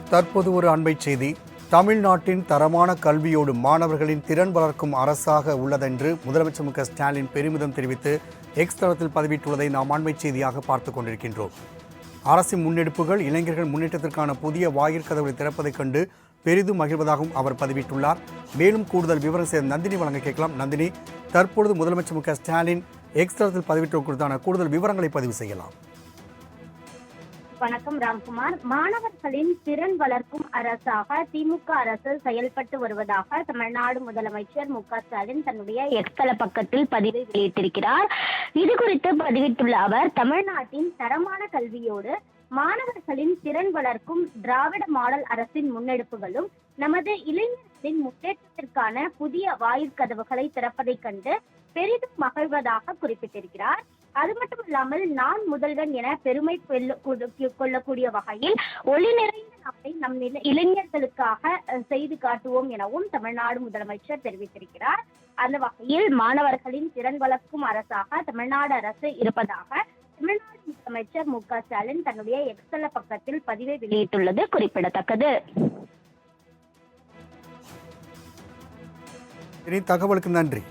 தற்போது ஒரு அண்மைச் செய்தி. தமிழ்நாட்டின் தரமான கல்வியோடு மாணவர்களின் திறன் வளர்க்கும் அரசாக உள்ளதென்று முதலமைச்சர் மு.க.ஸ்டாலின் பெருமிதம் தெரிவித்து எக்ஸ் தளத்தில் பதிவிட்டுள்ளதை நாம் அண்மைச் செய்தியாக பார்த்துக் கொண்டிருக்கின்றோம். அரசின் முன்னெடுப்புகள் இளைஞர்கள் முன்னேற்றத்திற்கான புதிய வாயிற்கதவுகளை திறப்பதைக் கண்டு பெரிதும் மகிழ்வதாகவும் அவர் பதிவிட்டுள்ளார். மேலும் கூடுதல் விவரம் செய்த நந்தினி வழங்க கேட்கலாம். நந்தினி, தற்பொழுது முதலமைச்சர் மு.க.ஸ்டாலின் எக்ஸ் தளத்தில் பதிவிட்டுள்ளதான கூடுதல் விவரங்களை பதிவு செய்யலாம். வணக்கம் ராம்குமார். மாணவர்களின் திறன் வளர்க்கும் அரசாக திமுக அரசு செயல்பட்டு வருவதாக தமிழ்நாடு முதலமைச்சர் மு.க.ஸ்டாலின் தன்னுடைய எக்ஸ் தள பக்கத்தில் பதிவை வெளியிட்டிருக்கிறார். இது குறித்து பதிவிட்டுள்ள அவர், தமிழ்நாட்டின் தரமான கல்வியோடு மாணவர்களின் திறன் வளர்க்கும் திராவிட மாடல் அரசின் முன்னெடுப்புகளும் நமது இளைஞர்களின் முன்னேற்றத்திற்கான புதிய வாயிற்கதவுகளை திறப்பதைக் கண்டு பெரிதும் மகிழ்வதாக குறிப்பிட்டிருக்கிறார். அது மட்டுமில்லாமல் நான் முதல்வன் என பெருமை கொள்ளக்கூடிய வகையில் ஒளி நிறைந்த நாட்டை நம் இளைஞர்களுக்காக செய்து காட்டுவோம் எனவும் தமிழ்நாடு முதலமைச்சர் தெரிவித்திருக்கிறார். அந்த வகையில் மாணவர்களின் திறன் வளர்க்கும் அரசாக தமிழ்நாடு அரசு இருப்பதாக தமிழ்நாடு முதலமைச்சர் மு.க.ஸ்டாலின் தன்னுடைய எக்ஸ் தள பக்கத்தில் பதிவை வெளியிட்டுள்ளது குறிப்பிடத்தக்கது. தகவலுக்கு நன்றி.